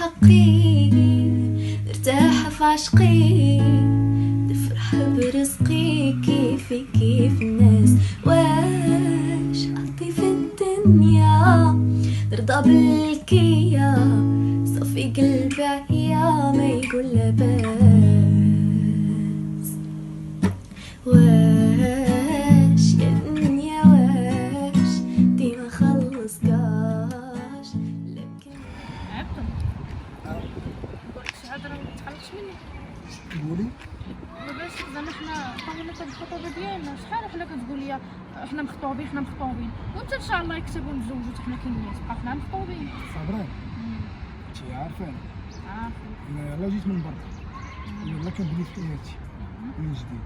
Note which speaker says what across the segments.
Speaker 1: حقي نرتاح في عشقي نفرح برزقي كيفي كيف الناس واش حطي في الدنيا نرضى بالكيا صفي قلبي عيا ما يقول لباس واش يا دنيا واش ديما خلصكاش لكن
Speaker 2: عبتو قلت شي هضره ما تقلقش مني
Speaker 3: قولي
Speaker 2: باش زعما حنا طولنا في الخطوبه ديالنا شحال وحنا كتقول لي حنا مخطوبين وانت ان شاء الله يكتبوا نتزوجوا حنا كاينين تبقى حنا مخطوبين
Speaker 3: صابرين انتي عارفاني
Speaker 2: عارفه
Speaker 3: انا يلا جيت من برا يلا كنبني في حياتي من جديد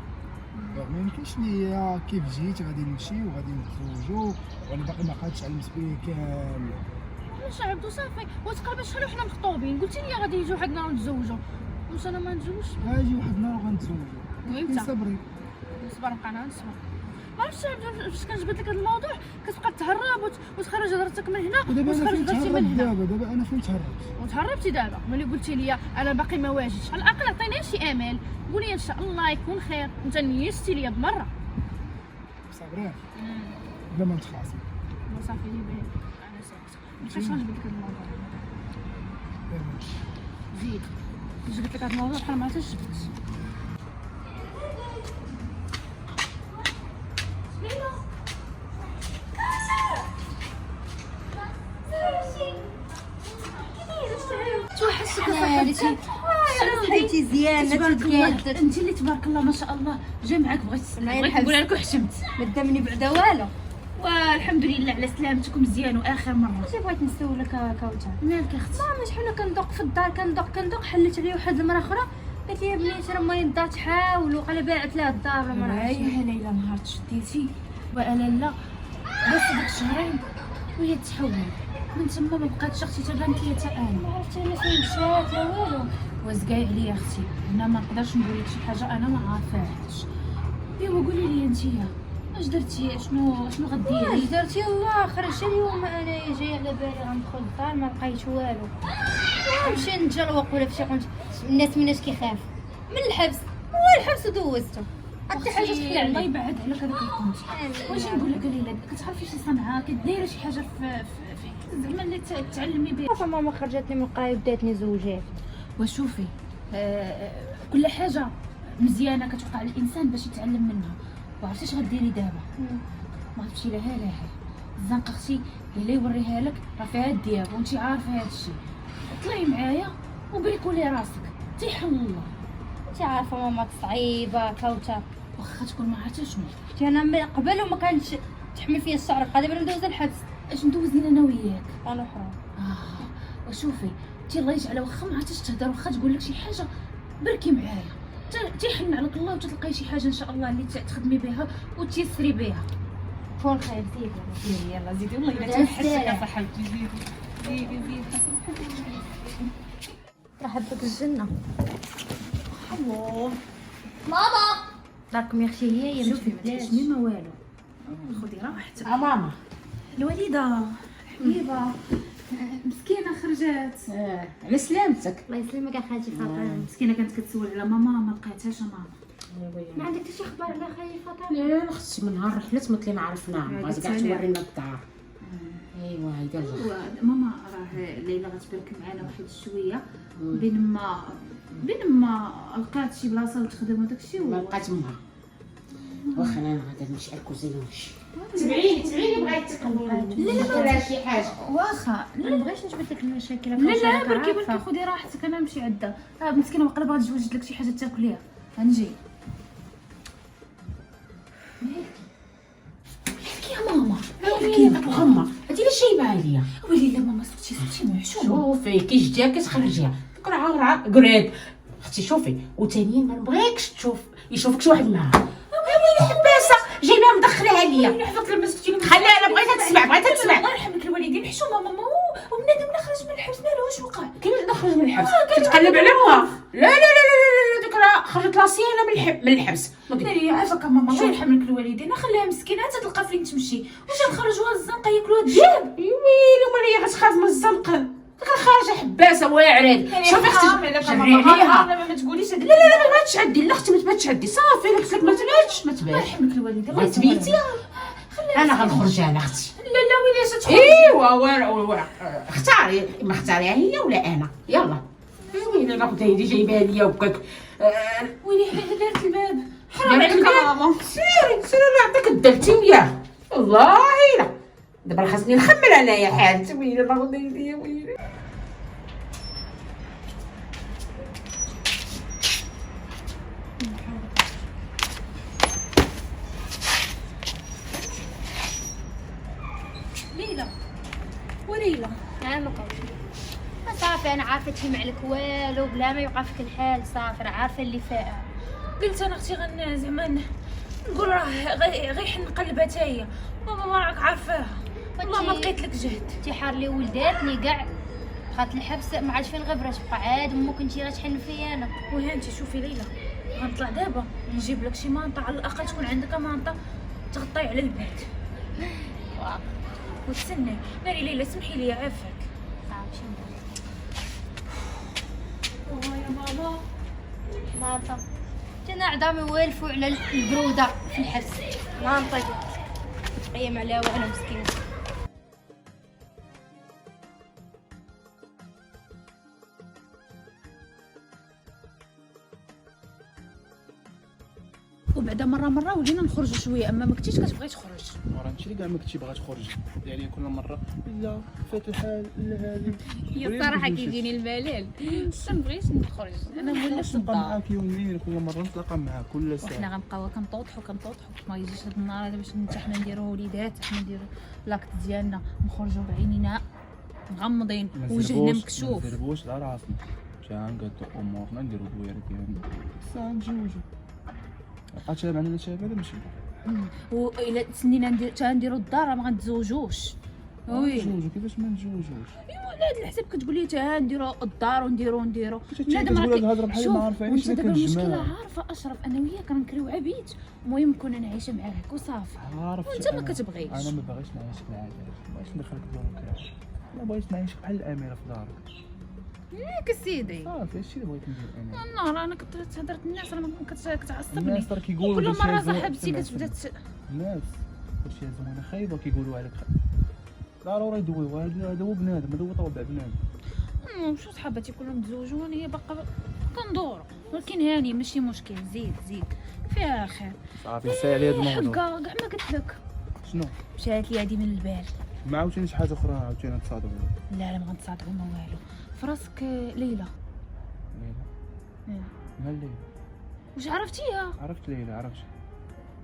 Speaker 3: ما يمكنش ليا كيف جيت غادي نمشي وغادي نتزوجوا وانا باقي ما قادش على المسؤوليه كامله.
Speaker 2: علاش عبدو صافي وتقابل شحال وحنا مخطوبين قلتي لي غادي يجيو واحد النهار نتزوجوا واش انا ما نتزوجش
Speaker 3: غاجي واحد النهار وغنتزوجوا
Speaker 2: وإمتى؟
Speaker 3: صبري
Speaker 2: نصبر نبقى انا نصبر ما عرفتش فاش كنجبد لك هذا الموضوع كتبقى تهرب وتخرج هضرتك من هنا
Speaker 3: ودابا انا
Speaker 2: وتخرج
Speaker 3: فين
Speaker 2: هضرتي
Speaker 3: تهربت
Speaker 2: من هنا
Speaker 3: دابا انا فين تهربت
Speaker 2: وتهربتي دابا ملي قلتي لي انا باقي ما واجدش على الاقل عطيني شي امل قولي ان شاء الله يكون خير انت نيستي ليا بمره
Speaker 3: صابرين بلا ما نتخاصم
Speaker 2: صافي لي باين انا ساكته ما بقيتش غنجبد لك هذا الموضوع زيد جبت لك هذا الموضوع بحال ما عرفتش جبت
Speaker 4: حيتي زيانه تبارك
Speaker 2: انت اللي تبارك الله ما شاء الله جا معاك بغيت نقول لك وحشمت
Speaker 4: ما دامني بعدا والو.
Speaker 2: والحمد لله على سلامتكم مزيان واخر مره
Speaker 4: واش بغيت نسولك كوثر
Speaker 2: مالك اختي
Speaker 4: ما شحال كندوق في الدار كندوق حلت عليا واحد المراه اخرى قالت لي يا بنيتي راه ما الدار تحاول وقال باعت لها الدار ولا ما عرفتش.
Speaker 2: يا ليلى نهار تشديتي وانا لا بس ديك شهرين وهي تحول من تما ما بقاتش اختي تبانت لي حتى انا
Speaker 4: عرفتي انا فين مشات لا والو.
Speaker 2: وزقاي عليا اختي انا ما نقدرش نقول لك شي حاجه انا ما عارفاهاش ايوا قولي لي انتيا اش درتي شنو غديري
Speaker 4: اش درتي الله خرجت اليوم انايا جايه على بالي غندخل للدار ما لقيت والو نمشي نتجلوق ولا فشي قلت الناس مناش كيخاف من الحبس هو الحبس ودوزته حتى حاجه تحل
Speaker 2: الله
Speaker 4: عليا.
Speaker 2: يبعد عليك هذاك الكونت واش نقول لك ليلى كتعرفي شي صنعه كدايره شي حاجه في زعما اللي تعلمي بها
Speaker 4: فماما خرجتني من القرايه وداتني زوجات.
Speaker 2: وشوفي كل حاجه مزيانه كتوقع للانسان باش يتعلم منها وعرفتي اش غديري دابا ما تمشي لها الزنقه اختي اللي يوريها لك راه فيها الدياب وانت عارفه هذا الشيء طلعي معايا وبريكولي راسك تيحل الله
Speaker 4: انت عارفه ماما صعيبه كوثر
Speaker 2: واخا تكون ما عرفتش شنو
Speaker 4: شفتي انا من قبل وما كانش تحمل فيا الشعر قادر ندوز الحبس
Speaker 2: اش ندوزين انا وياك
Speaker 4: انا اخرى.
Speaker 2: وشوفي انت الله يجعل واخا ما عرفتش تهضر واخا تقول لك شي حاجه بركي معايا تيحن عليك الله وتلقاي شي حاجه ان شاء الله اللي تخدمي بها وتيسري بها
Speaker 4: كون خير زيد
Speaker 2: يلا زيدي والله الا تحسك يا صاحبتي زيدي
Speaker 4: راح بك الجنه.
Speaker 2: الله
Speaker 4: ماما راكم يا اختي هي
Speaker 2: شوفي ما تحشمي ما والو خذي راحتك
Speaker 5: ماما
Speaker 2: الوالده حبيبه مسكينه خرجات
Speaker 5: على سلامتك.
Speaker 4: الله يسلمك يا خالتي فاطمه.
Speaker 2: مسكينه كانت كتسول على ماما ما لقيتهاش ماما
Speaker 4: ما عندك حتى شي اخبار على خالي فاطمه؟
Speaker 5: لا اختي من نهار رحلت مثل ما عرفنا بغات كاع تورينا الدار. ايوا هيدا
Speaker 2: ماما راه ليلى غتبارك معنا واحد شويه بين ما لقات شي بلاصه وتخدم وداك الشيء
Speaker 5: ما لقات امها واخا انا غادا نمشي على الكوزينه ونمشي. تبعيني بغيت تقلبي لا شي حاجه
Speaker 2: واخا
Speaker 4: ما بغيتش نجبد لك المشاكل.
Speaker 2: لا بركي خدي راحتك انا نمشي عدا مسكينه واقيلا باغا نجوج لك شي حاجه تاكليها غنجي يا ماما
Speaker 5: كاين ابو غمه هادي لا شايبه عليا.
Speaker 2: ويلي لا ماما صوتي محشومه
Speaker 5: شوفي كي جديها كتخرجيها قرعه قريب اختي. شوفي وثانيا ما نبغيكش يشوفك شي واحد معاها. ويلي حباسه جايبها مدخلها عليا.
Speaker 2: يحفظك لما سكتي
Speaker 5: خليها انا بغيتها تسمع
Speaker 2: الله يرحم لك الوالدين حشومه ماما وبنادم اللي خرج من الحبس مالو واش وقع
Speaker 5: كيفاش نخرج من الحبس؟ كتقلب على امها. لا ديك راه خرجت لاسيانه من الحبس.
Speaker 2: لا عافاك ماما الله يرحم لك الوالدين خليها مسكينه حتى تلقى فين تمشي واش نخرجوها الزنقه ياكلوها الدياب.
Speaker 5: ويلي ومالي غتخاف من الزنقه. ديك الخارجه حباسه واعرين. شوفي اختي جري عليها.
Speaker 2: ما تقوليش هاد
Speaker 5: لا لا لا ما تشعدي، لا اختي ما تشعدي صافي. قلت لك ما تباتش ما تباتش.
Speaker 2: يحمك الوالده
Speaker 5: ما تبيتي انا غنخرج انا اختي.
Speaker 2: لا لا ويلي تخرج.
Speaker 5: ايوا اختاري، ما اختاريها هي ولا انا. يلا ويلي انا كنت هيدي جايبها ليا وكاك.
Speaker 2: ويلي حنا دارت الباب، حرام عليك ماما.
Speaker 5: سيري نعطيك الدلتي وياه. والله لا دابا خاصني نخمر انايا حالتي. ويلي ناخذ يدي ويلي.
Speaker 2: ليلى وليلى
Speaker 4: انا ما قولش صافي، انا عارفه تفهم عليك والو بلا ما يوقع فيك الحال. صافي راه عارفه اللي فاها.
Speaker 2: قلت انا اختي زعما نقول راه غير نقلبها حتى هي. ماما ما راك عارفاها والله ما لقيت لك جهد.
Speaker 4: انتي حار لي ولداتني كاع بقات الحبس، ما عادش فين الغبره تبقى عاد امك انتي غتحن فيا انا.
Speaker 2: وها انت شوفي ليلى، غنطلع دابا نجيب لك شي مانطه، على الاقل تكون عندك مانطه تغطي على البيت. وتسني ناري ليلى سمحي لي عافاك.
Speaker 4: صافي شنو
Speaker 2: يا ماما
Speaker 4: ما عرفه جانا عظامي والفوا على البروده في الحبس. ما نطيق قيم عليها وانا مسكينه.
Speaker 2: وبعدا مره ولينا نخرجوا شويه، اما ما كنتيش كتبغي تخرج.
Speaker 3: وراه انت اللي كاع ما كنتي باغا تخرج يعني كل مره لا فات الحال لا هذه.
Speaker 2: هي الصراحه كيجيني الملل، ما بغيتش نخرج. انا مولات في
Speaker 3: نبقى
Speaker 2: الدار،
Speaker 3: معاك يوميا كل مره نتلاقى معاك كل ساعه.
Speaker 2: وحنا غنبقاو كنطوطحوا ما يجيش هاد النهار هذا باش حنا نديرو وليدات، حنا نديرو لاكت ديالنا، نخرجوا بعينينا مغمضين وجهنا مكشوف.
Speaker 3: ما نزربوش على راسنا جا نقادو امورنا نديرو دويره ديالنا الساعه نتزوجو. بقات شاب عندنا شاب هذا ماشي
Speaker 2: وإلا تسنينا نديرو الدار ما غنتزوجوش. وي
Speaker 3: نتزوجو كيفاش ما نتزوجوش؟
Speaker 2: ايوا على هاد الحساب كتقول لي تا نديرو الدار ونديرو
Speaker 3: كتقول هاد الهضره بحال ما عارفينش
Speaker 2: وانت
Speaker 3: اللي
Speaker 2: دابا المشكله
Speaker 3: كنجمع.
Speaker 2: عارفه اشرف انا وياك كنكريو عبيد، المهم نكون انا عايشه معاك وصافي.
Speaker 3: عارف
Speaker 2: وانت ما كتبغيش.
Speaker 3: انا ما باغيش نعيش معاك، بغيتش ندخلك دورك. انا بغيت نعيشك بحال الاميره في دارك.
Speaker 2: ياك سيدي
Speaker 3: صافي هادشي اللي بغيت ندير انا.
Speaker 2: النهار انا كنت هضرت الناس راه كتعصبني.
Speaker 3: الناس راه كيقولوا
Speaker 2: كل
Speaker 3: داكشي
Speaker 2: مره
Speaker 3: زوين.
Speaker 2: صاحبتي
Speaker 3: سمع.
Speaker 2: كتبدا
Speaker 3: الناس داكشي زوينه خايبه كيقولوا عليك ضروري يدويو. هذا هو بنادم، هذا هو طبع بنادم.
Speaker 2: شو صحاباتي كلهم تزوجوا وانا هي باقا كندور، ولكن هاني ماشي مشكل. زيد فيها خير.
Speaker 3: صافي ساي على هذا الموضوع.
Speaker 2: حقا كاع ما قلت لك
Speaker 3: شنو
Speaker 2: مشات لي هادي من البال.
Speaker 3: ما عاوتانيش حاجه اخرى عاوتاني نتصادوا عليها.
Speaker 2: لا ما غنتصادقوا ما والو. فراسك ليلى.
Speaker 3: مال ليلى
Speaker 2: واش عرفتيها؟
Speaker 3: عرفت ليلى عرفت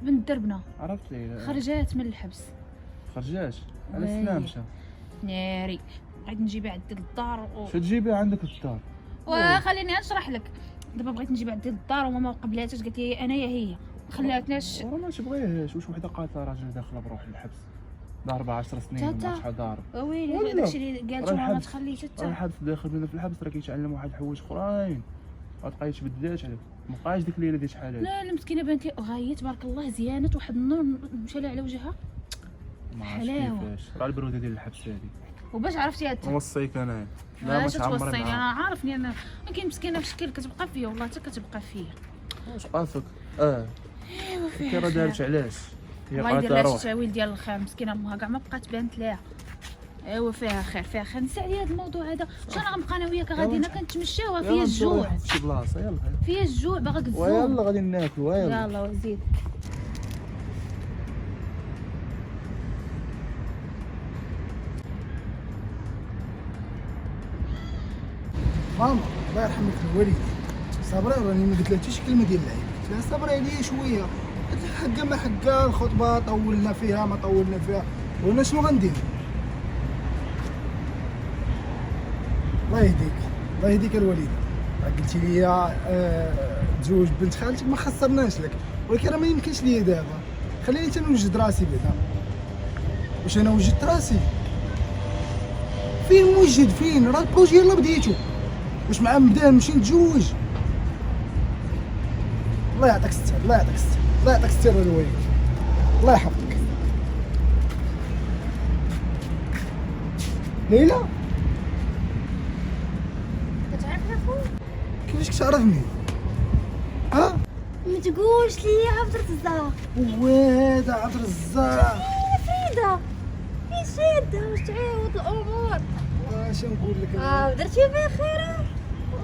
Speaker 2: بنت دربنا
Speaker 3: عرفت ليلى
Speaker 2: خرجات من الحبس.
Speaker 3: خرجات على
Speaker 2: وي.
Speaker 3: السلام مشى.
Speaker 2: ناري بغيت نجيبها عندك للدار
Speaker 3: شو تجيبها عندك للدار؟
Speaker 2: وخليني نشرح لك. دابا بغيت نجيبها عندي للدار وماما ما قبلاتش، قالت لي انا يا هي ما خلاتناش.
Speaker 3: ورا ما تبغيهاش. واش وحده قاتله راجل داخله بروح الحبس ضاربه 10 سنين
Speaker 2: تاتا.
Speaker 3: وما شحال ضارب.
Speaker 2: ويلي
Speaker 3: ولا.
Speaker 2: داكشي اللي قالت
Speaker 3: راه
Speaker 2: ما
Speaker 3: الحبس-
Speaker 2: تخليش
Speaker 3: راه
Speaker 2: حتى.
Speaker 3: الحبس داخل بنا في الحبس راه كيتعلم واحد الحوايج اخرين. غتبقاي تبدلات عليك مابقاش ديك الليله ديال شحال هادي.
Speaker 2: لا المسكينه بانت لي غايه تبارك الله زيانت واحد النور مشى لها على وجهها.
Speaker 3: ما عرفتش
Speaker 2: حلاوة.
Speaker 3: كيفاش راه البروده ديال الحبس هادي.
Speaker 2: وباش عرفتيها انت؟
Speaker 3: نوصيك انا لا ما
Speaker 2: باش
Speaker 3: تعمرني
Speaker 2: توصيني
Speaker 3: معاك.
Speaker 2: انا عارفني انا ولكن مسكينه في شكل كتبقى فيا والله حتى كتبقى فيا.
Speaker 3: واش قاصك
Speaker 2: ايوا فيها
Speaker 3: كي راه دارت علاش هي
Speaker 2: الله يدير
Speaker 3: قاتله
Speaker 2: لها
Speaker 3: روح.
Speaker 2: شي تاويل ديال الخير. مسكينه امها كاع ما بقات بانت لها. ايوا فيها خير نسى عليا هذا الموضوع هذا. واش انا غنبقى انا وياك غادينا كنتمشاو فيا الجوع
Speaker 3: في شي بلاصه يلا
Speaker 2: فيا الجوع باغاك تزوق.
Speaker 3: ويلا غادي ناكلوا يلا.
Speaker 2: يلا وزيد.
Speaker 3: ماما الله يرحم لك الوالد صبري راني ما قلت لها حتى شي كلمه ديال العيب. قلت لها صبري عليا شويه. قلت لها حقا ما حقا الخطبه طولنا فيها ما طولنا فيها وانا شنو غندير. الله يهديك الله يهديك الوالد. قلتي لي تزوج بنت خالتك ما خسرناش لك ولكن راه ما يمكنش ليا دابا. خليني حتى نوجد راسي بعدا. واش انا وجدت راسي فين موجد فين راه البروجي يلاه بديتو. واش مع نبدا نمشي نتزوج. الله يعطيك الستر الله يعطيك الستر الله يعطيك الستر الوالد الله يحفظك. ليلى واش عرفني؟ ها؟
Speaker 4: ما تقولش لي عبد الرزاق.
Speaker 3: وهذا عبد الرزاق.
Speaker 4: فريده في شده واش تعاود الامور.
Speaker 3: واش نقول لك أنا؟
Speaker 4: درتي بها خيره.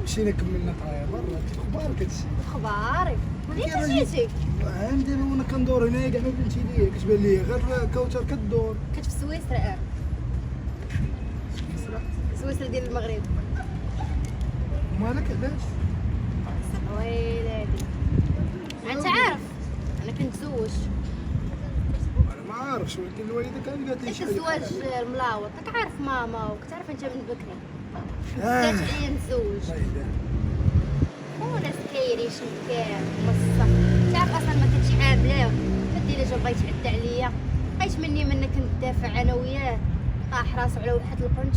Speaker 3: مشينا كملنا قرايه برا اخبارك هادشي.
Speaker 4: اخبارك منين
Speaker 3: كيفاش؟
Speaker 4: جيتي؟
Speaker 3: عندي وانا كندور هنايا كاع ما بنتي ليا كتبان لي غير كوثر كدور.
Speaker 4: كنت في سويسرا. سويسرا ديال المغرب.
Speaker 3: مالك علاش؟
Speaker 4: ويلاتي انت عارف انا كنت زوج.
Speaker 3: انا ما عارفش ولكن الوالده كانت قالت لي
Speaker 4: كنت الزواج الملاوط راك عارف ماما وكتعرف انت من بكري. بدات عليا نتزوج وناس كايرين شنكار مصه. تعرف اصلا ما كنتش عاملاه هادي اللي جا بغا يتعدى عليا. بقيت مني منك ندافع انا وياه طاح راسو على واحد القنش.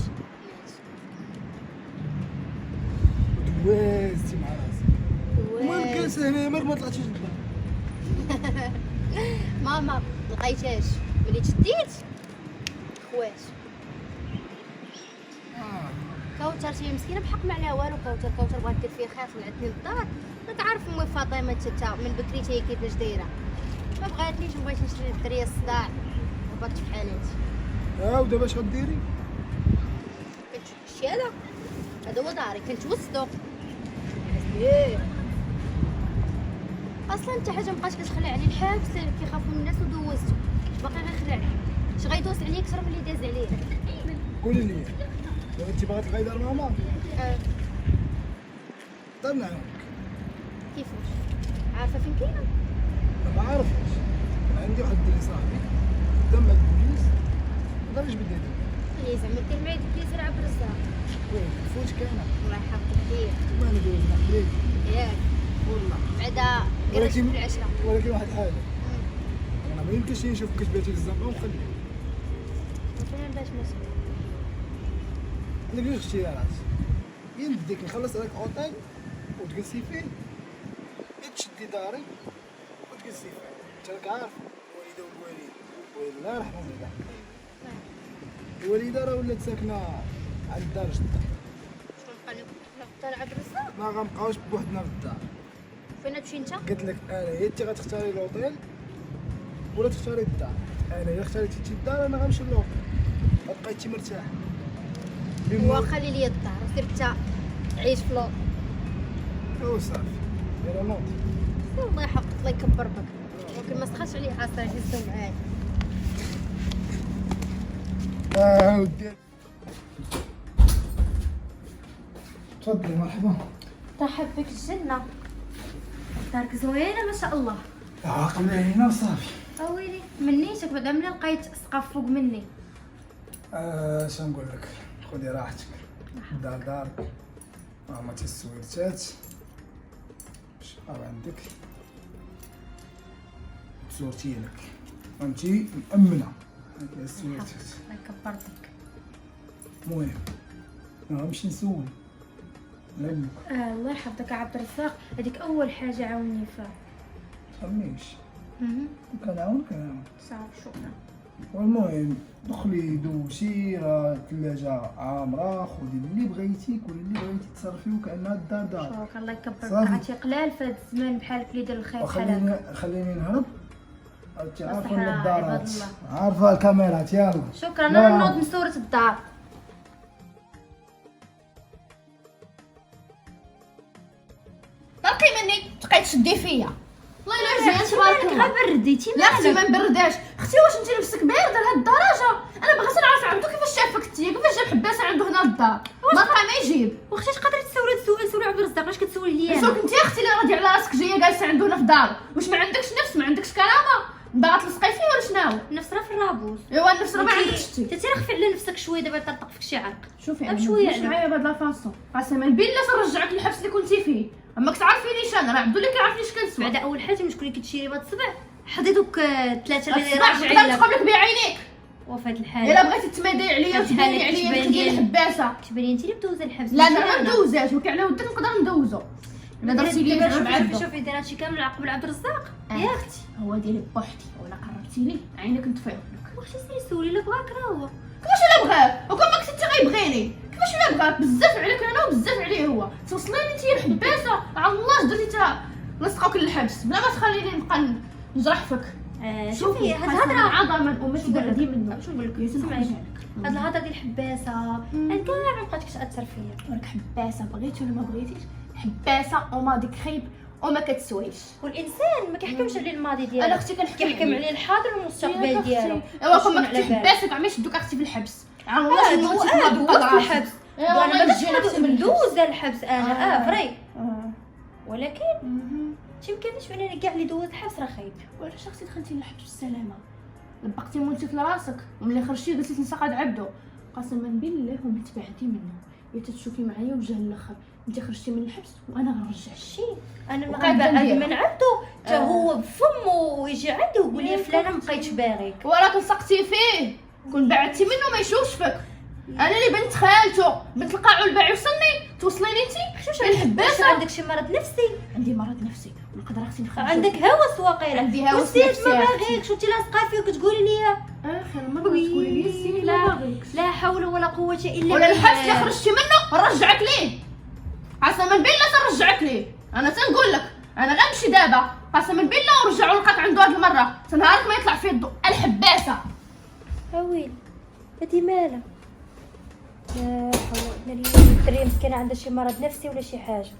Speaker 3: دوازتي مع راسك وما كاس هنا ما طلعتيش للدار.
Speaker 4: ماما لقيتهاش ملي تشديت خوات. كوثر شي مسكينه بحق ما عليها والو. كوثر بغات دير فيا خير طلعتني للدار. راك عارف امي فاطمه تتا من بكري حتى هي كيفاش دايره. ما بغاتنيش بغيت نشري للدريه الصداع وبات في حالاتي.
Speaker 3: ودابا اش غديري؟
Speaker 4: كنت شتي هذا هو داري. كنت وسطو ايه اصلا حتى حاجه مابقاش كتخلي عليه الحبس كيخافوا من الناس ودوزتو باقي غير خلع. اش غيدوز عليا اكثر من اللي داز عليه.
Speaker 3: قولي لي دابا انت باغا تلقاي دار ماما طيب نعاونك.
Speaker 4: كيفاش عارفه فين كاينه؟
Speaker 3: ما عارفش. عندي واحد الدري صاحبي قدام مع البوليس ما دارش بدي ندير.
Speaker 4: اللي زعما دير معايا ديك اللي عبد الرزاق.
Speaker 3: فوت كاينه
Speaker 4: الله يحفظك فيه
Speaker 3: ما ندوز عليك
Speaker 4: ياك
Speaker 3: والله.
Speaker 4: بعدا قريت
Speaker 3: ولكن
Speaker 4: في العشره.
Speaker 3: ولكن واحد الحاجه انا ما يمكنش نشوفك كتباتي في الزنقه ونخليك.
Speaker 4: فين باش مسك
Speaker 3: انا بغيت اختيارات يا نديك نخلص عليك اوطيل وتجلسي فيه يا تشدي داري وتجلسي فيه. انت راك عارف الوالده والوالد الله يرحمهم كاع. الوالده راه ولات ساكنه عند دار جدها.
Speaker 4: شنو نبقى عبد الرزاق؟
Speaker 3: ما غنبقاوش بوحدنا في الدار.
Speaker 4: فين تمشي انت؟
Speaker 3: قلت لك انا يا انت غتختاري الاوطيل ولا تختاري الدار. انا الا اختاريتي انت الدار انا غنمشي للاوطيل غتبقاي انت مرتاح.
Speaker 4: وخلي لي الدار وسير انت عيش في لوط.
Speaker 3: او صافي يلا نوض.
Speaker 4: الله يحفظك الله يكبر بك. ولكن ما تخافش عليه عصا يهزو معايا.
Speaker 3: ودي تفضلي مرحبا.
Speaker 4: ترحب بك الجنه. دارك زوينه ما شاء الله.
Speaker 3: عاقل علينا وصافي.
Speaker 4: اويلي منيتك بعدا ملي لقيت سقف فوق مني.
Speaker 3: اش نقول لك خذي راحتك دار دارك ما تسويرتات شحال عندك صورتي لك فهمتي مأمنة هاك السويرتات.
Speaker 4: الله يكبر بك.
Speaker 3: المهم نمشي نسول لك
Speaker 4: الله يحفظك عبد الرزاق. هذيك اول حاجه عاوني فيها.
Speaker 3: تفهميش كنعاون
Speaker 4: صافي شكرا.
Speaker 3: والمهم دخلي دوشي راه الثلاجة عامرة خذي اللي بغيتي كلي اللي بغيتي تصرفي وكأنها الدار دارك.
Speaker 4: شكرا الله يكبر بك.
Speaker 3: صافي.
Speaker 4: عرفتي قلال في هذا الزمان بحالك اللي دار الخير
Speaker 3: وخليني
Speaker 4: بحالك.
Speaker 3: خليني نهرب. انت عارفه
Speaker 4: صحيح،
Speaker 3: النظارات
Speaker 4: عباد الله.
Speaker 3: عارفه الكاميرات يلا.
Speaker 4: شكرا
Speaker 3: لا.
Speaker 4: انا نوض من صورة الدار.
Speaker 5: باقي مني تبقاي تشدي فيا. والله الا مزيان تبارك الله.
Speaker 4: برديتي
Speaker 5: لا اختي ما نبرداش. اختي واش انت نفسك بارده لهاد الدرجه؟ انا بغيت نعرف عبدو كيفاش شافك انت كيفاش جاب حباسه عنده هنا للدار ما بقى ما يجيب.
Speaker 4: واختي تقدري تسولي سولي عبد الرزاق علاش كتسولي ليا
Speaker 5: شوف انت اختي اللي راضيه على راسك جايه جالسه عنده هنا في الدار واش ما عندكش نفس ما عندكش كرامه باغا تلصقي فيه ولا شنو؟
Speaker 4: النفس راه في الرابوس.
Speaker 5: ايوا النفس راه ما عندكش انت.
Speaker 4: انت ترخفي على نفسك شويه دابا طرطق فيك شي عرق.
Speaker 5: شوفي
Speaker 4: طيب شوية
Speaker 5: مش
Speaker 4: على.
Speaker 5: معايا بهاد لافاسون قسما بالله سنرجعك للحبس اللي كنتي فيه. اما كتعرفينيش انا راه عبدو اللي كيعرفني اش كنسوى.
Speaker 4: بعدا اول حاجه مش كنتي كتشيري بهاد الصبع حدي دوك ثلاثه اللي
Speaker 5: الصباح
Speaker 4: راجعين
Speaker 5: تقدر
Speaker 4: لك.
Speaker 5: تقابلك بعينيك.
Speaker 4: وفي هاد الحاله
Speaker 5: الا بغيتي تمادي عليا
Speaker 4: هاد الحالة
Speaker 5: وتديري عليا
Speaker 4: كتبان
Speaker 5: تديري
Speaker 4: لي.
Speaker 5: الحباسه.
Speaker 4: تباني انت اللي بدوزه الحبس.
Speaker 5: لا انا ما ندوزاش ولكن على ودك نقدر ندوزو. الا درتي لي باش بعدو.
Speaker 4: شوفي دايره هادشي كامل عقب عبد الرزاق
Speaker 5: يا
Speaker 4: ياك.
Speaker 5: اختي هو ديالي بوحدي ولا قربتي لي عينك نطفيهم لك.
Speaker 4: واخا سيري سولي لا بغاك راه هو.
Speaker 5: كيفاش الا بغاه وكون ما كنتي غيبغيني كيفاش
Speaker 2: انا بغاك بزاف عليك انا وبزاف عليه هو. توصليني انت الحباسه على الله درتي تا لصقوك للحبس بلا ما تخليني نبقى نجرح فيك.
Speaker 4: شوفي هاد الهضره
Speaker 2: عظمه وما تبعدي منه.
Speaker 4: شو نقول لك سمعي هاد الهضره ديال الحباسه انا كاع ما بقاتش تاثر فيا.
Speaker 2: راك حباسه بغيتي ولا ما بغيتيش حباسه وماضي خايب وما كتسويش.
Speaker 4: والانسان ما كيحكمش على الماضي ديالو،
Speaker 2: انا اختي كنحكم
Speaker 4: كيحكم على الحاضر والمستقبل ديالو.
Speaker 2: ايوا
Speaker 4: شنو
Speaker 2: كون ما
Speaker 4: على
Speaker 2: كنتي
Speaker 4: بالك؟
Speaker 2: حباسه كاع ما يشدوك اختي في الحبس. والله
Speaker 4: دوزت الحبس
Speaker 2: ايوا
Speaker 4: انا ما كنتش ندوز الحبس انا فري، ولكن تيمكنش بانني كاع اللي دوز الحبس راه خايب.
Speaker 2: وعلاش اختي دخلتي للحبس بالسلامه؟ لبقتي مولتي في راسك وملي خرجتي قلتي تنسقاد عبدو. قسما بالله وما تبعدي منه يا تتشوفي معايا وجه الاخر. انت خرجتي من الحبس وانا غنرجع
Speaker 4: شي انا ما
Speaker 2: وقاعدة
Speaker 4: غنبعد
Speaker 2: ندير.
Speaker 4: من عنده حتى هو بفمه ويجي عنده ويقول لي فلانه ما بقيتش باغيك.
Speaker 2: وراك لصقتي فيه كون بعدتي منه ما يشوفش فيك. انا اللي بنت خالته بنت القاع والباع يوصلني توصليني انت
Speaker 4: واش
Speaker 2: الحباسه.
Speaker 4: عندك شي مرض نفسي؟
Speaker 2: عندي مرض نفسي ونقدر اختي نخرج.
Speaker 4: عندك هوس واقيلا.
Speaker 2: عندي هوس
Speaker 4: والسيد
Speaker 2: نفسي
Speaker 4: ما
Speaker 2: يا أختي.
Speaker 4: باغيكش وانت لاصقه فيه وكتقولي لي
Speaker 2: اخر مره تقولي لي السيد ما باغيكش
Speaker 4: لا حول ولا قوه الا
Speaker 2: ولا الحبس اللي خرجتي منه نرجعك ليه. قسما بالله تنرجعك ليه. انا تنقول لك انا غنمشي دابا قسما بالله ونرجعوا لقاك عنده هاد المره تنهارك ما يطلع فيه الضوء. الحباسه
Speaker 4: ويلي هادي مالها؟ لا حول ولا قوه. الدريه مسكينه عندها شي مرض نفسي ولا شي حاجه.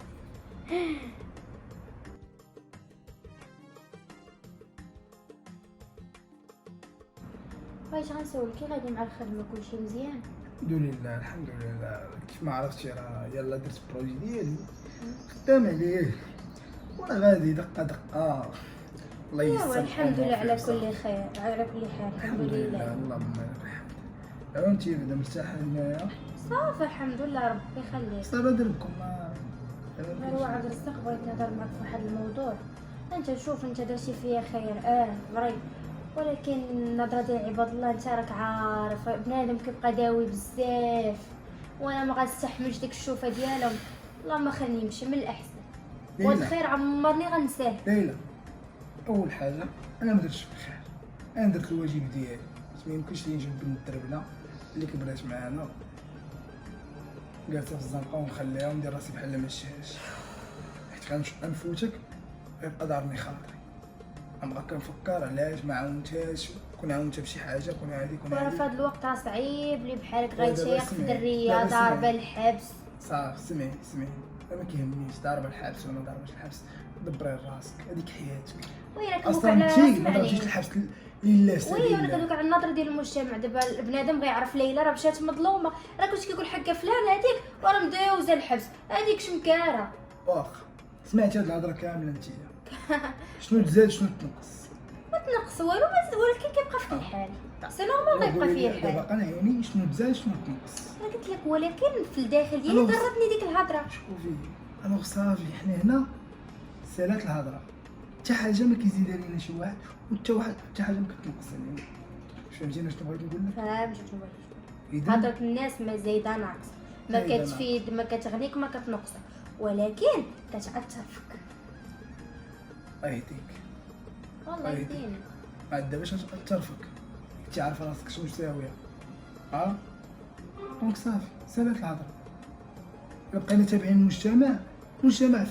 Speaker 4: واش غنسولك كي غادي مع الخدمه كلشي مزيان؟
Speaker 3: الحمد لله الحمد لله. كيف ما عرفتي راه يلا درت البروجي ديالي خدام عليه وانا غادي دقه دقه. الله
Speaker 4: ايوا
Speaker 3: يسر
Speaker 4: الحمد لله على كل خير على كل حال.
Speaker 3: الحمد لله اللهم لك الحمد. انت بدا مرتاحه هنايا
Speaker 4: صافي الحمد لله ربي يخليك.
Speaker 3: صافي دربكم ما
Speaker 4: مروه عبد الرزاق بغيت نهضر معك في واحد الموضوع. انت شوف انت درتي فيا خير فري، ولكن النظره ديال عباد الله انت راك عارف بنادم كيبقى داوي بزاف وانا ما غنستحملش ديك الشوفه ديالهم. اللهم خليني نمشي من الاحسن وهاد الخير عمرني غنساه.
Speaker 3: ليلى اول حاجه انا ما درتش الخير، انا درت الواجب ديالي. ما يمكنش لي نجيب بنت الدربله اللي كبرات معانا جالسه في الزنقه ونخليها وندير راسي بحال ما شفتهاش، حيت غنفوتك غيبقى دارني خاطري. غنبقى كنفكر علاش ما عاونتهاش، كون عاونتها بشي حاجه كون هادي كون
Speaker 4: وانا
Speaker 3: هادي.
Speaker 4: في هذا الوقت راه صعيب لي بحالك
Speaker 3: دابا
Speaker 4: غيتيق في
Speaker 3: سمعي،
Speaker 4: دريه
Speaker 3: دابا
Speaker 4: ضاربه
Speaker 3: سمعي.
Speaker 4: الحبس.
Speaker 3: صافي سمعي ما كيهمنيش ضاربه الحبس ولا ما ضاربش الحبس، دبري راسك هذيك حياتك.
Speaker 4: وي راه كنوقع
Speaker 3: اصلا
Speaker 4: على
Speaker 3: انت
Speaker 4: راسي
Speaker 3: ما ضربتيش
Speaker 4: معليش.
Speaker 3: الحبس لله
Speaker 4: وي
Speaker 3: سبيل
Speaker 4: انا
Speaker 3: الله.
Speaker 4: كنوقع على النظره ديال المجتمع. دابا البنادم غيعرف ليلى راه مشات مظلومه، راه كنت كيقول حقه فلان هذيك وراه مداوزه الحبس هذيك شمكاره.
Speaker 3: واخا سمعتي هاد الهضره كامله انت شنو تزاد شنو تنقص؟
Speaker 4: ما تنقص والو ولكن كيبقى في الحال. سي نورمال غيبقى فيه
Speaker 3: دابا
Speaker 4: الحال.
Speaker 3: قنعيني شنو تزاد شنو تنقص.
Speaker 4: انا قلت لك ولكن في الداخل ديالي
Speaker 3: ألوغ.
Speaker 4: ضرتني ديك الهضره.
Speaker 3: شوفي انا صافي حنا هنا سالات الهضره، حتى حاجه ما كيزيد علينا شي واحد وحتى واحد حتى حاجه ما كتنقص علينا. فهمتيني شنو بغيت نقول لك؟
Speaker 4: فهمت شنو بغيت.
Speaker 3: اذا
Speaker 4: هضره الناس ما زايده ناقص، ما
Speaker 3: زايدة
Speaker 4: كتفيد ما كتغنيك ما كتنقصك، ولكن كتاثر فيك.
Speaker 3: ايديك
Speaker 4: والله
Speaker 3: أيدي.
Speaker 4: يديني.
Speaker 3: ما داباش غتاثر فيك، انت عارفه راسك شنو ساويه دونك صافي سالات الهضره. الا بقينا تابعين المجتمع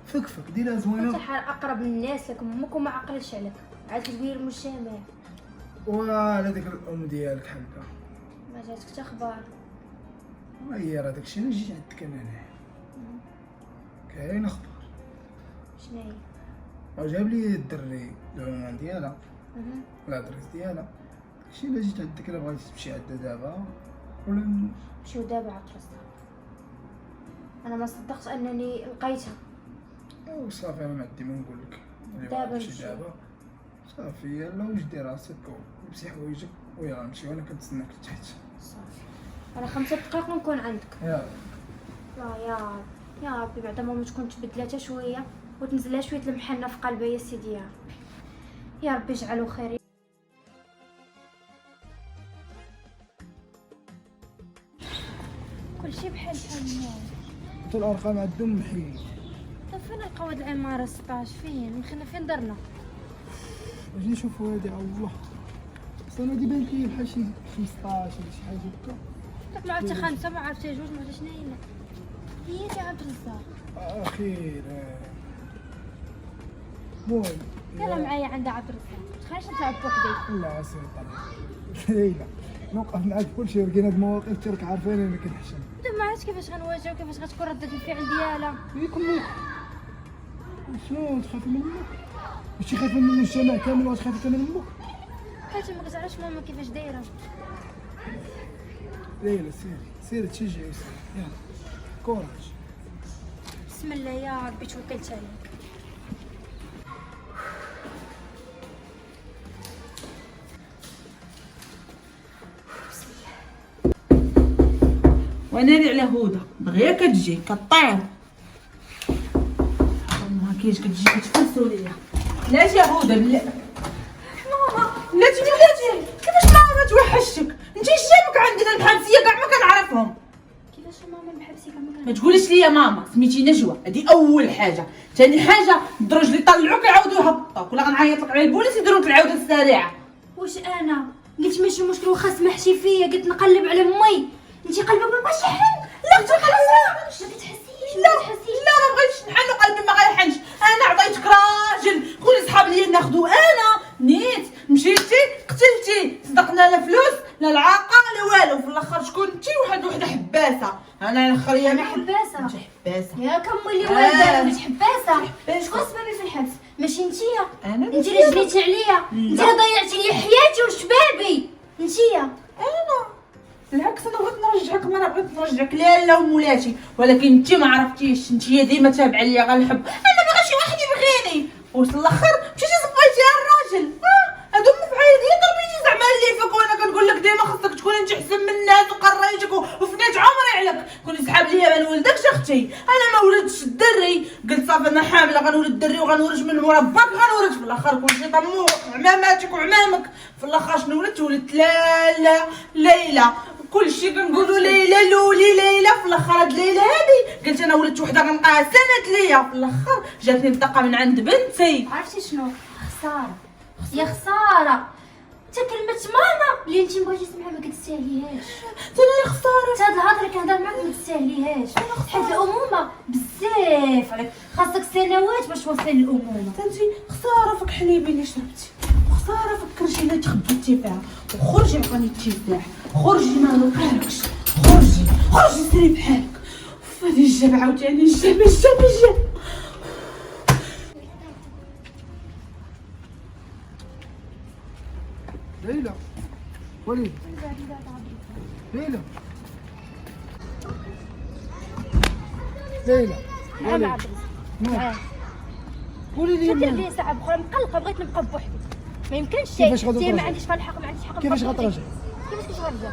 Speaker 3: فك ديرها
Speaker 4: انت
Speaker 3: زوينه.
Speaker 4: اقرب الناس لك امك وما عقلش عليك عاد كتقولي المجتمع.
Speaker 3: وعلى ديك الام ديالك حقا
Speaker 4: ما جاتك حتى خبار.
Speaker 3: هي راه داكشي اللي جيت عندك انا هنا كاين اخبار.
Speaker 4: شنو هي؟
Speaker 3: وجاب لي الدري العنوان ديالها الادريس ديالها. داكشي اللي جيت عندك الا بغيتي تمشي عندها دابا ولا
Speaker 4: مشيو دابا عاد راسها. انا ما صدقت انني لقيتها.
Speaker 3: صافي انا ما عندي ما نقول لك.
Speaker 4: دابا
Speaker 3: نمشي
Speaker 4: نمشي.
Speaker 3: دابا صافي يلا وجدي راسك ولبسي حوايجك ويلا نمشي وانا كنتسناك لتحت.
Speaker 4: صافي انا 5 دقائق ونكون عندك.
Speaker 3: يلا
Speaker 4: يا ربي بعدا ماما تكون تبدلها حتى شويه وتنزلها شويه المحنه في قلبها يا سيدي يا ربي. يا ربي اجعله خير. كلشي بحال ماما.
Speaker 3: انت الارقام عندهم محيين.
Speaker 4: طيب فين نلقاو هاد العماره 16 فين خلينا فين درنا؟
Speaker 3: اجي نشوفوا هادي على الله. اصلا هادي بانت لي بحال شي 15 ولا شي حاجه هكا.
Speaker 4: ما عرفتي خمسه ما عرفتي جوج ما عرفتي شنو هي يا عبد الرزاق.
Speaker 3: اخيرا المهم
Speaker 4: يلا معايا عند عبد الرزاق تخيل نلعب بوحدي.
Speaker 3: لا سيطر ليلى نوقف معاك كلشي ولكن هاد المواقف ترك عارفين انا كنحشم.
Speaker 4: انت ما عرفتش كيفاش غنواجه وكيفاش غتكون ردة الفعل ديالها.
Speaker 3: ياك امك شنو تخافي من امك؟ واش خايفه من المجتمع كامل واش خايفه من امك؟
Speaker 4: حيت ما كتعرفش ماما كيفاش دايره.
Speaker 3: ليلى سيري تشجعي سيري يلا كوراج.
Speaker 4: بسم الله يا ربي توكلت عليك.
Speaker 5: وانا اللي على هدى دغيا كتجي كطير ما كاينش كتجي كتفلسوا ليا. بلاتي يا هدى ماما بلاتي كيفاش ماما توحشتك انت شابك عندنا الحبسيه كاع ما كنعرفهم.
Speaker 4: كيفاش ماما المحبسي كامل
Speaker 5: ما تقوليش ليا ماما سميتي نجوى هذه اول حاجه. ثاني حاجه الدرج اللي طلعوك يعاودوا يهبطوك ولا غنعيط لك على البوليس يديروا لك العوده السريعه.
Speaker 4: واش انا قلت ماشي مشكل واخا سمحتي فيا قلت نقلب على امي انت قلبك ما بغاش يحن.
Speaker 5: لا تحسي
Speaker 4: ما كتحسيش
Speaker 5: لا ما بغيتش نحن وقلبي ما غيحنش. انا عطيتك راجل قولي صحاب ليا ناخذو انا نيت مشيتي قتلتي صدقنا لا فلوس لا العاقه لا والو في الاخر شكون انت وحده حباسه. انا الاخريه
Speaker 4: انا حباسه.
Speaker 5: انت حباسه
Speaker 4: يا كم اللي والده مش حباسه. شكون سببني في الحبس؟ ماشي انتيا.
Speaker 5: انا
Speaker 4: انت اللي جريتي عليا انت اللي ضيعتي لي حياتي وشبابي انتيا.
Speaker 5: انا بالعكس انا بغيت نرجعك ما بغيت نرجعك لا ومولاتي ولكن انت ما عرفتيش انت ديما تابعه ليا غير الحب. انا باغا شي واحد يبغيني وفي الاخر مشيتي صبيتي على الراجل. هادو مفعالين ضربيتي زعما اللي فيك وانا كنقول لك ديما خاصك تكون انت احسن من الناس وقريتك وفنيت عمري عليك. كوني سحاب ليا ما نولدكش اختي. انا ما ولدتش الدري قلت صافي انا حامله غنولد الدري وغنورج من مورا باك غنورج في الاخر كلشي طموح عماماتك وعمامك. في الاخر شنو ولدت لا ليلى كلشي كنقولوا ليلى لولي ليلى. في الاخر هاد ليلى هادي قلت انا ولدت وحده غنلقاها سنه ليا. في الاخر جاتني بطاقه من عند بنتي.
Speaker 4: عرفتي شنو خساره يا خساره. حتى كلمه ماما اللي انت بغيتي تسمعها ما كتستاهليهاش.
Speaker 5: تاني خساره
Speaker 4: هاد الهضره اللي كنهضر معاك ما تستاهليهاش حيت الامومه بزاف عليك خاصك سنوات باش توصل للامومه.
Speaker 5: انتي خساره فيك حليبي اللي شربتي وخساره فيك كرشي اللي تخبيتي فيها وخرجي عطاني التفاح خرجي ما نوقعلكش خرجي سيري بحالك. هادي الجاب عاوتاني الجاب
Speaker 3: ليلى وليد ليلى
Speaker 4: نعم عبد الرزاق.
Speaker 3: قولي لي
Speaker 4: شدير لي ساعه اخرى مقلقه بغيت نبقى بوحدي ما يمكنش
Speaker 3: كيفاش غادي
Speaker 4: ما
Speaker 3: ترجع؟
Speaker 4: عنديش الحق ما عنديش الحق
Speaker 3: كيفاش غترجع؟
Speaker 4: كيفاش غنرجع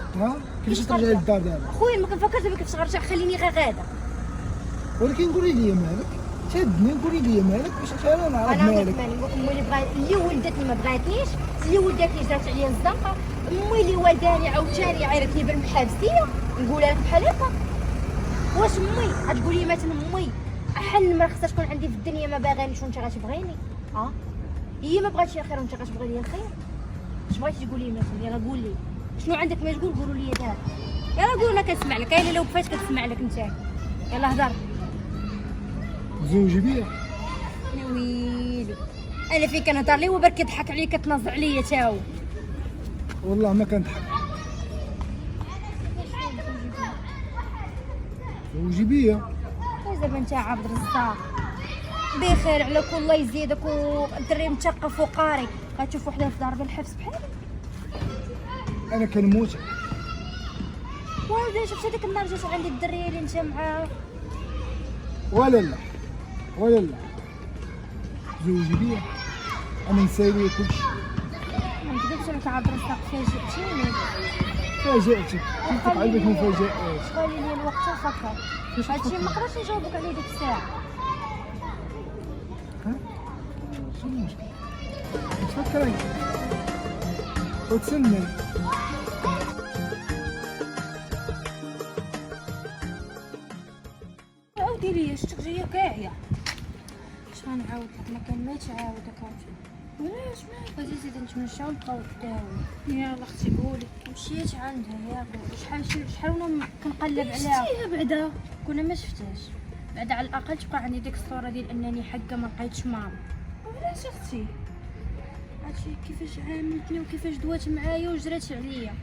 Speaker 3: كيفاش ترجعي للدار دابا؟
Speaker 4: خويا ما كنفكرش دابا كيفاش غنرجع خليني غير غاده.
Speaker 3: ولكن قولي لي مالك شدني قولي لي مالك باش انا نعرف
Speaker 4: انا عندك
Speaker 3: مالك.
Speaker 4: مالي امي اللي بغات اللي ولدتني ما بغاتنيش اللي ولدتني جات عليا الزنقه امي اللي والداني عاوتاني عيرتني بالمحابسيه نقولها لك بحال هكا. واش امي غتقولي مثلا امي احن ما خصها تكون عندي في الدنيا ما باغانيش وانت غتبغيني هي ما بغاتش الخير وانت غتبغي لي الخير. اش بغيتي تقولي مثلا يلا قول لي شنو عندك ما تقول قولوا لي دابا يلا قول انا كنسمع لك. انا لو كفاش كتسمع لك انت يلا هضر.
Speaker 3: زوجي بيا
Speaker 4: يا ويلي انا فين كنهضر ليه وبرك كيضحك عليا كتنظر عليا تا هو.
Speaker 3: والله ما كنضحك. زوجي بيا
Speaker 4: دابا انت عبد الرزاق بخير عليك والله يزيدك والدري مثقف وقاري غتشوف وحده في دار الحبس بحالك.
Speaker 3: انا كنموت
Speaker 4: والله شفت هذيك النهار جات عندي الدريه اللي انت معاه
Speaker 3: ولا لا زوجي بيا انا نساوي كلشي.
Speaker 4: ما نكذبش عليك عبد الرزاق فاجئتيني.
Speaker 3: فاجأتك كنت عندك مفاجآت.
Speaker 4: خلي لي الوقت نفكر هادشي ما نقدرش نجاوبك عليه ديك الساعه.
Speaker 3: شنو المشكل؟ تفكري وتسني.
Speaker 4: عاودي لي شتك جايه كاعيه. اش غنعاود لك ما كان ما تعاودك عاوتاني. علاش ما بغيتي تزيدي نتمشاو نبقاو قدام؟
Speaker 2: يلا اختي قولي.
Speaker 4: مشيت عندها ياك شحال وانا كنقلب عليها.
Speaker 2: شفتيها بعدا؟
Speaker 4: كنا ما شفتهاش بعد، على الاقل تبقى عندي ديك الصوره ديال انني حقه ما لقيتش ماما.
Speaker 2: علاش اختي؟
Speaker 4: عرفتي كيفاش عاملتني وكيفاش دوات معايا وجرات عليا.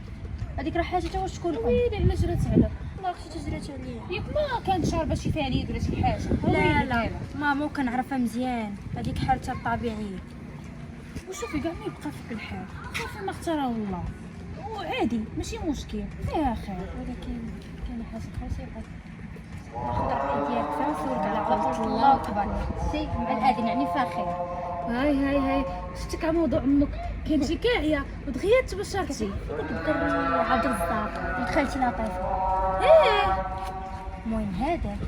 Speaker 4: هذيك راه حاجه واش تكون
Speaker 2: ويلي علاش جرات على؟
Speaker 4: والله اختي تجرات عليا.
Speaker 2: ياك ما كانت شاربه شي ثاني ولا شي حاجه؟
Speaker 4: لا لا ماما كنعرفها مزيان، هذيك حالتها الطبيعيه.
Speaker 2: وشوفي كاع ما يبقى فيك الحال، صافي ما اختاره الله وعادي ماشي مشكل، فيها خير.
Speaker 4: ولكن كاين حاجه خاصه خضر ديالك فيها سولك على عبد الله اكبر سي الاذن يعني فيها خير.
Speaker 2: هاي شفتك على موضوع امك كانت شي كاعيه ودغيا تبشرتي.
Speaker 4: تذكر عبد الرزاق ولد خالتي لطيفه.
Speaker 2: ايه
Speaker 4: المهم هذاك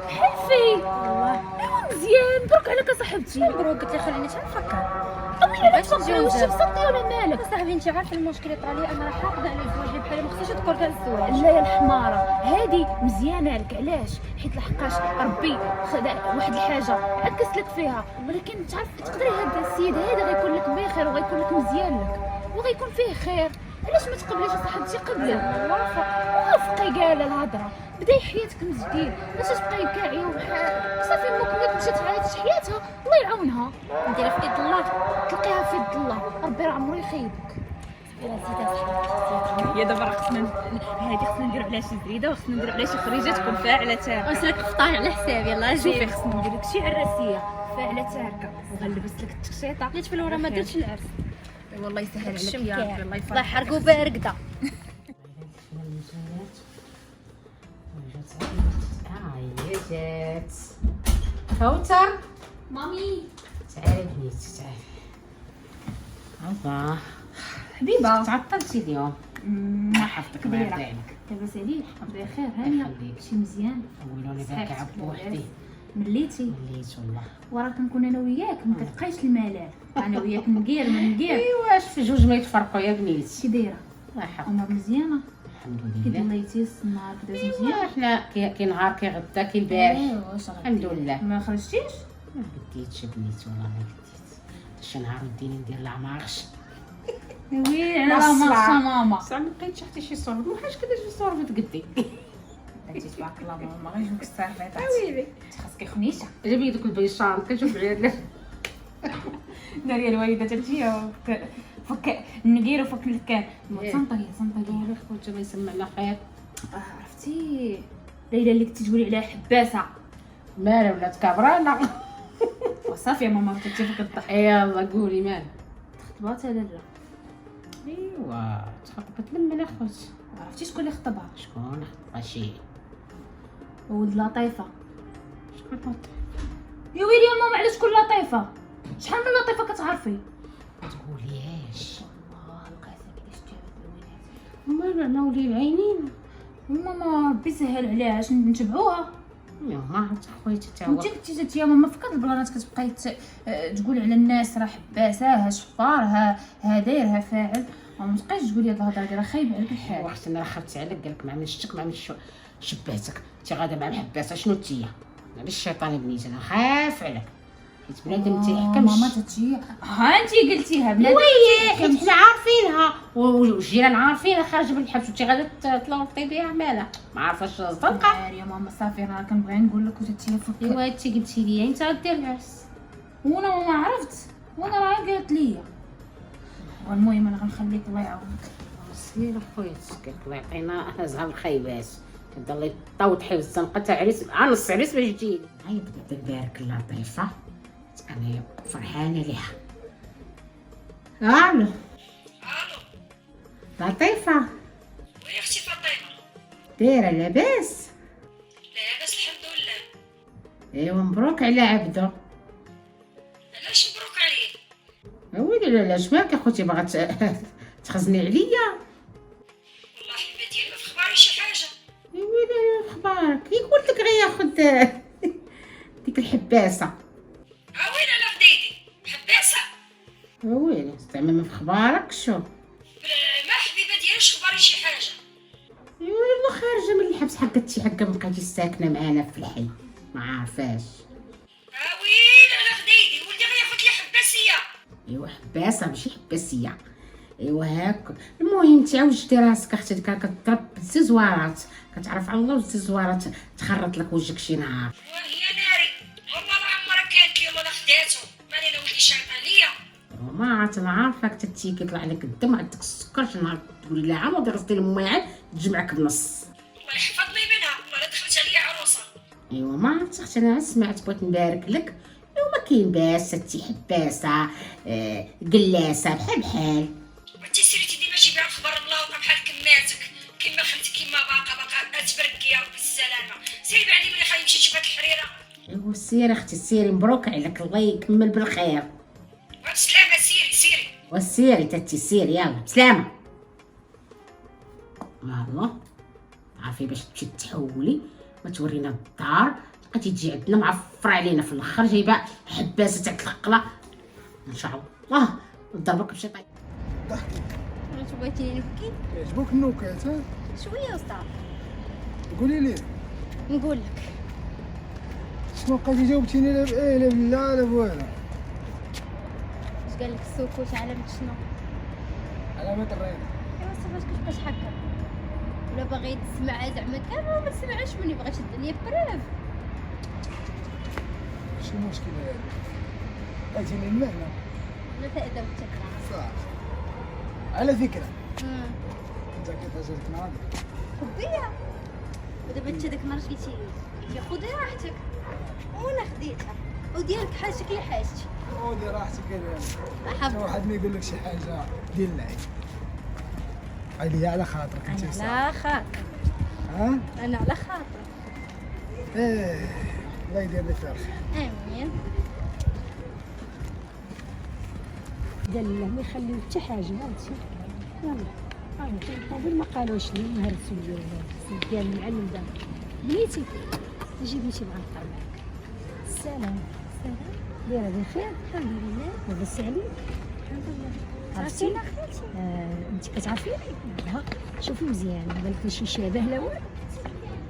Speaker 2: حلفي
Speaker 4: والله
Speaker 2: ايوا مزيان برك عليك صاحبتي.
Speaker 4: مبروك. قلت لي خليني تنفكر.
Speaker 2: اويلي لا تفكري واش بسطتي ولا مالك؟
Speaker 4: صاحبي انت عارفه المشكل اللي طرالي، انا راه حاقده على الزواج بحالي، ما خصنيش نذكر كاع الزواج.
Speaker 2: لا يا الحمارة هادي مزيانة لك. علاش؟ حيت لحقاش ربي واحد الحاجة عكس لك فيها، ولكن تعرف تقدري هذا السيد هذا غيكون لك بخير وغيكون لك مزيان لك وغيكون فيه خير. علاش ما تقبليش صاحبتي؟ قبلي. وافقي قال الهضرة، بداي حياتك من جديد، باش تبقاي كاعية صافي امك ملي مشات عيطت حياتها الله يعاونها.
Speaker 4: نديرها في يد الله.
Speaker 2: تلقيها في يد الله، ربي راه عمرو يخيبك. هي دابا راه خصنا هادي خصنا نديرو عليها شي زريده وخصنا نديرو عليها شي خريجه تكون فاعله تاركه.
Speaker 4: واش راك فطار على حسابي؟ يلاه
Speaker 2: شوفي خصنا ندير لك شي عراسيه فاعله تاركه وغنلبس لك التكشيطه.
Speaker 4: ليت في الورا ما درتش العرس.
Speaker 2: والله يسهل عليك يا ربي الله
Speaker 4: الله
Speaker 2: يفرحك.
Speaker 4: يحرقو بارقده.
Speaker 6: هي جات كوثر.
Speaker 4: مامي
Speaker 6: تعالي بنيتي تعالي. الله
Speaker 2: حبيبه
Speaker 6: تعطلتي اليوم.
Speaker 2: ما حفتك
Speaker 6: الله
Speaker 2: دايره
Speaker 6: يرضي عليك.
Speaker 2: لاباس عليك؟ بخير هانيه
Speaker 6: يخليك.
Speaker 2: شي مزيان.
Speaker 6: ولوني باكي
Speaker 2: صحيح.
Speaker 6: عب بوحدي.
Speaker 2: مليتي
Speaker 6: وليت والله.
Speaker 2: وراه كنكون انا وياك ما كتبقايش الملال، انا وياك نقير ما نقير.
Speaker 6: ايوا في جوج ما يتفرقوا يا بنيتي.
Speaker 2: شي دايره؟
Speaker 6: الله يحفظك.
Speaker 2: امور مزيانه؟
Speaker 6: الحمد
Speaker 2: كي
Speaker 6: لله.
Speaker 2: ضليتي النهار داز
Speaker 6: ايوا
Speaker 2: مزيان؟
Speaker 6: حنا كي نهار كي غدا كي البارح.
Speaker 2: واش
Speaker 6: الحمد لله.
Speaker 2: ما خرجتيش؟
Speaker 6: ما بديتش بنيتي والله ما بديت. شي نهار وديني ندير العمارش.
Speaker 2: وي على مارشا ماما.
Speaker 6: صح ما لقيتش حتى شي صور، ما حاش كذا شي صور بتقدي.
Speaker 2: انتي تبارك الله ماما غير جوك الصافي
Speaker 6: ويلي
Speaker 2: خاصك خنيشه.
Speaker 6: جابي دوك البيشان كنشوف بعيد.
Speaker 2: داري الوالده تجي فك النقير وفك الكان.
Speaker 6: إيه.
Speaker 2: صنطيه
Speaker 6: يا خوتي الله يسمعنا خير.
Speaker 2: عرفتي ليلى اللي كنتي تقولي عليها حباسه
Speaker 6: مالها ولات كبرانه.
Speaker 2: وصافي يا ماما كتفك الضحك.
Speaker 6: يلا قولي مالها.
Speaker 2: خطبات لا لا
Speaker 6: ايوا تخطبت لمن اخوتي.
Speaker 2: عرفتي شكون اللي خطبها؟
Speaker 6: شكون خطبها شي؟
Speaker 2: ولد لطيفه.
Speaker 6: شكون خطبها؟
Speaker 2: يا ويلي يا ماما على شكون لطيفه؟ شحال من لطيفه كتعرفي؟
Speaker 6: ما تقوليهاش.
Speaker 2: والله القاسم كي شتي هاد الولاد
Speaker 6: مالها مولي العينين.
Speaker 2: ماما ربي سهل عليها اش نتبعوها.
Speaker 6: يا ما عرفت خويتي تا هو.
Speaker 2: وانت كنتي جاتي يا ماما في كاد البلانات كتبقاي تقولي على الناس راه حباسه شفارها ها دايرها فاعل، وما تبقايش تقولي هاد الهضره راه خايبه عليك الحال.
Speaker 6: واحد انا رخبت عليك قالك ما عملتش شتك ما عملتش شبهتك انت غادا مع محباسه شنو نتيا؟ علاش الشيطان بنيتي انا خاف عليك حيت بنادم ما تيحكمش.
Speaker 2: ماما تتي ها انتي قلتيها بنادم
Speaker 6: وي حيت حنا عارفينها والجيران عارفينها خارجه من الحبس وانت غادا تلوطي بها مالها ما عارفاش صدقه.
Speaker 2: يا ماما صافي راه كنبغي نقول لك وتتي فك.
Speaker 6: ايوا انت قلتي لي انت غدير العرس
Speaker 2: وانا ما عرفت وانا راه قالت لي. والمهم انا غنخليك الله يعاونك.
Speaker 6: سير خويتك الله يعطينا زهر الخيبات كتضلي طاوط حفظ الزنقه تاع عريس نص عريس باش تجي. هاي بدات نبارك اللطيفه انا فرحانه ليها. الو لطيفه.
Speaker 7: ويا اختي فاطمه
Speaker 6: دايره لاباس؟
Speaker 7: لاباس الحمد لله.
Speaker 6: ايوا مبروك على عبده.
Speaker 7: علاش مبروك عليه؟
Speaker 6: ويلي لا لا شمالك اخوتي باغا تخزني عليا؟
Speaker 7: والله حبيبتي ما في خباري شي حاجه.
Speaker 6: ويلي اخبارك قلت لك غير ياخذ ديك الحباسه.
Speaker 7: وين انا غديدي حباسه؟
Speaker 6: ويلي زعما ما في خبارك شو؟
Speaker 7: ما حبيبه ديالي اش خباري شي حاجه.
Speaker 6: يلا خارجه من الحبس حقتي حقا بقيتي ساكنه معانا في الحي ما عارفاش.
Speaker 7: وين انا
Speaker 6: ايوا حباسه ماشي حباسيه. ايوا هاك. المهم تعوجتي راسك اختي كتضرب بالزوارات، كتعرف على الله والزوارات تخرط لك وجهك شي نهار.
Speaker 7: وهي ناري والله لا عمرها كانت لي ولا خداتو، ماني لا ولدي شايطه عليا.
Speaker 6: ما عرفت انا عارفاك تتي كيطلع لك الدم عندك السكر شي نهار تقولي لها عمود درتي الماعن تجمعك بنص.
Speaker 7: الله يحفظني منها ولا دخلت عليا عروسه.
Speaker 6: ايوا ما عرفت اختي انا سمعت بغيت نبارك لك. ايوا ما كاين باس تي حباسه قلاسه بحال.
Speaker 7: وانتي سيرتي ديما جيبي الخبر ملاوطه بحال كماتك، كيما خلتي كيما باقا تبركي يا ربي السلامه. سيري بعدي ملي خايب مشيتي فهاد الحريره.
Speaker 6: ايوا سيري اختي سيري، مبروك عليك، الله يكمل بالخير.
Speaker 7: وبسلامه سيري.
Speaker 6: وسيري تتي سيري يلا بسلامه. الله عارفي باش تمشي تحولي ما تورينا الدار بقيتي تجي عندنا معفره علينا في الاخر جايبه حباسه تاع القله ان شاء الله نضربك بشي طيب.
Speaker 3: ضحكي
Speaker 4: انت بغيتيني نبكي
Speaker 3: يعجبوك النكات ها؟
Speaker 4: شويه وصافي.
Speaker 3: قولي لي
Speaker 4: نقول لك
Speaker 3: شنو بقيتي جاوبتيني لا بايه لا بلا لا بوالو.
Speaker 4: اش قال لك السكوت علامة شنو؟
Speaker 3: علامة الرضا.
Speaker 4: ايوا صافي كتبقاش هكا ولا باغي تسمع زعما كان ما تسمعش مني بغا تشدني بروف.
Speaker 3: شنو المشكل هذا؟ عطيني المعنى.
Speaker 4: لا تأذى وتكره.
Speaker 3: صافي. على فكرة انت كتعجبك ناضي.
Speaker 4: خديها ودابا انت داك النهار قلتي لي خدي راحتك وانا خديتها وديالك حاجتك هي حاجتي.
Speaker 3: ودي راحتك انا.
Speaker 4: حب
Speaker 3: واحد ما يقول لك شي حاجة ديال العيب. هذه على خاطرك انت
Speaker 4: انا
Speaker 3: صافي.
Speaker 4: على خاطر
Speaker 3: ها؟
Speaker 4: انا على خاطر.
Speaker 3: الله يدير لك فيها الخير.
Speaker 4: امين.
Speaker 8: قال الله ما يخليو حتى حاجه هادشي يلا قبل ما قالوش لي نهار السوق ديال المعلم دا بنيتي تجي بنتي معطر معاك. السلام دايره بخير؟ الحمد لله. لاباس عليك؟ الحمد لله. عرفتي انت كتعرفيني؟ ها شوفي مزيان ما بالك شي شبه لا والو.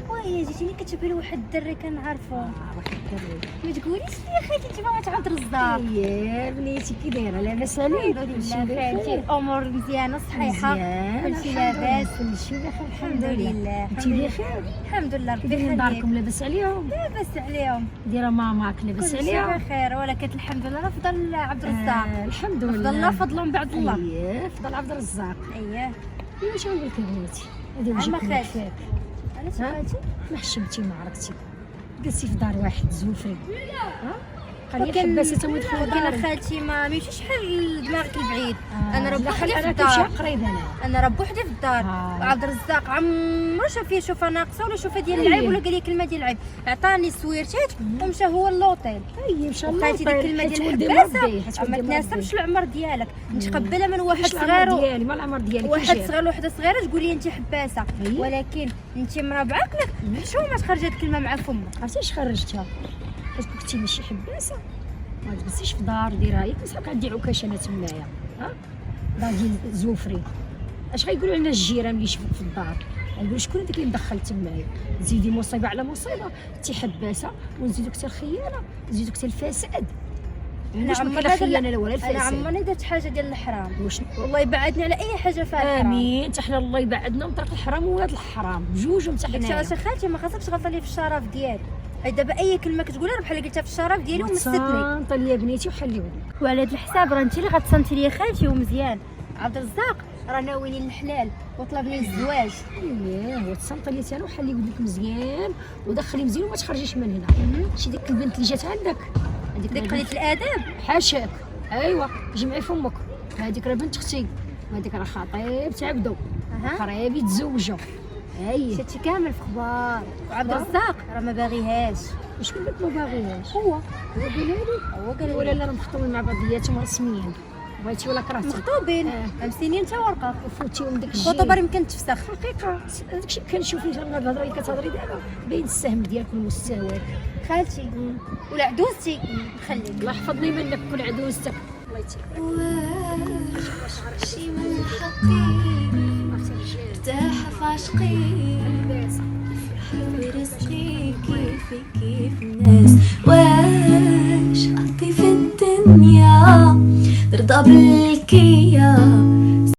Speaker 4: وهي جيتيني كتبان واحد الدري كنعرفو.
Speaker 8: واحد الدري
Speaker 4: ما تقوليش لي خالتي انت ما تعاود رزاق.
Speaker 8: يا بنيتي كي دايره لاباس عليك؟
Speaker 4: الحمد لله خالتي الامور مزيانه صحيحه كلشي لاباس
Speaker 8: كلشي بخير
Speaker 4: الحمد لله.
Speaker 8: انت بخير؟
Speaker 4: الحمد لله ربي
Speaker 8: كيفاش
Speaker 4: يخليك.
Speaker 8: داركم لاباس عليهم؟
Speaker 4: لاباس عليهم
Speaker 8: دايره ماماك لاباس
Speaker 4: كلشي
Speaker 8: عليها؟
Speaker 4: بخير ولكن الحمد لله فضل عبد الرزاق.
Speaker 8: الحمد
Speaker 4: فضل
Speaker 8: لله.
Speaker 4: الله فضل من بعد الله.
Speaker 8: اييه فضل عبد الرزاق.
Speaker 4: اييه
Speaker 8: واش نقول لك بنيتي هذه
Speaker 4: عما
Speaker 8: وجهك
Speaker 4: خالتي.
Speaker 8: مكفاك.
Speaker 4: علاش
Speaker 8: ها؟
Speaker 4: خالتي؟
Speaker 8: ما حشمتي ما عرفتي جلستي في دار واحد زوفري ها قال لي
Speaker 4: ولكن-
Speaker 8: حباسه تا ندخل
Speaker 4: ولكن
Speaker 8: داري.
Speaker 4: خالتي ما يمشيش بحال دماغك البعيد. انا راه
Speaker 8: لا
Speaker 4: بوحدي
Speaker 8: خلي
Speaker 4: في
Speaker 8: انا كنمشي
Speaker 4: الدار.
Speaker 8: قريب
Speaker 4: انا راه بوحدي في الدار.
Speaker 8: آه.
Speaker 4: وعبد الرزاق عمرو شاف فيا شوفه ناقصه ولا شوفه ديال العيب ولا قال لي كلمه ديال العيب. عطاني سويرتات ومشى هو للوطيل.
Speaker 8: اي ان شاء الله.
Speaker 4: وقالتي ديك الكلمه ديال الحباسه ما تناسبش العمر ديالك. متقبله من واحد صغير
Speaker 8: ديالي ما العمر ديالي
Speaker 4: واحد صغير وحده صغيره تقول لي انت حباسه.
Speaker 8: أيه.
Speaker 4: ولكن انت مرا بعقلك حشومه تخرج هاد الكلمه مع فمك.
Speaker 8: عرفتي اش خرجتها حيت كنتي ماشي حباسه ما تجلسيش في دار ديرها هي كنسحق عندي عكاشه انا تمايا ها دار ديال زوفري. اش غيقولوا لنا الجيران اللي يشوفوك في الدار؟ غيقولوا شكون هذاك اللي مدخل تمايا؟ زيدي مصيبه على مصيبه انت حباسه ونزيدو حتى الخيانه نزيدو حتى الفساد. واش ما كاين خيانه لا ولا
Speaker 4: انا
Speaker 8: الفساد.
Speaker 4: عمرني درت حاجه ديال الحرام.
Speaker 8: واش
Speaker 4: والله يبعدني على اي حاجه فيها الحرام.
Speaker 8: امين حتى حنا الله يبعدنا من طريق الحرام وولاد الحرام بجوجهم حتى
Speaker 4: داكشي
Speaker 8: حنايا.
Speaker 4: علاش خالتي ما خاصكش تغلطي لي في الشرف ديالي. هاي دابا اي كلمه كتقولها راه بحال قلتها في الشرف ديالي ومستني.
Speaker 8: صانطه ليا بنيتي وحلي وليك.
Speaker 4: وعلى هذا الحساب راه انت اللي غتصنتي لي خالتي ومزيان. عبد الرزاق راه ناويني للحلال وطلبني الزواج.
Speaker 8: اييه هو تصنت لي انا وحلي وليك مزيان ودخلي مزيان وما تخرجيش من هنا. شي ديك البنت اللي جات عندك
Speaker 4: ديك قليله الاداب
Speaker 8: حاشاك. ايوا جمعي فمك هذيك راه بنت اختي وهذيك راه خطيبتي عبدو قريب يتزوجوا. اي
Speaker 4: شتي كامل في اخبار. وعبد الرزاق راه ما باغيهاش.
Speaker 8: شكون قالك ما باغيهاش؟
Speaker 4: هو
Speaker 8: قالها لي
Speaker 4: هو قال
Speaker 8: ولا
Speaker 4: لي
Speaker 8: لا راه مخطوبين مع بعضياتهم رسميا بغيتي ولا كرهتي
Speaker 4: مخطوبين 5 سنين تا ورقه.
Speaker 8: وفوتيهم داك الشيء.
Speaker 4: الخطوبه يمكن تفسخ.
Speaker 8: حقيقه داكشي كنشوف في الهضره اللي كتهضري دابا باين السهم ديالك والمستوى.
Speaker 4: خالتي ولا عدوزتي خليك.
Speaker 8: الله يحفظني منك كل عدوزتك الله يتيك.
Speaker 1: شي من حقي ارتاح في عشقي في رزقي كيف الناس واش حظي في الدنيا ترضى قبل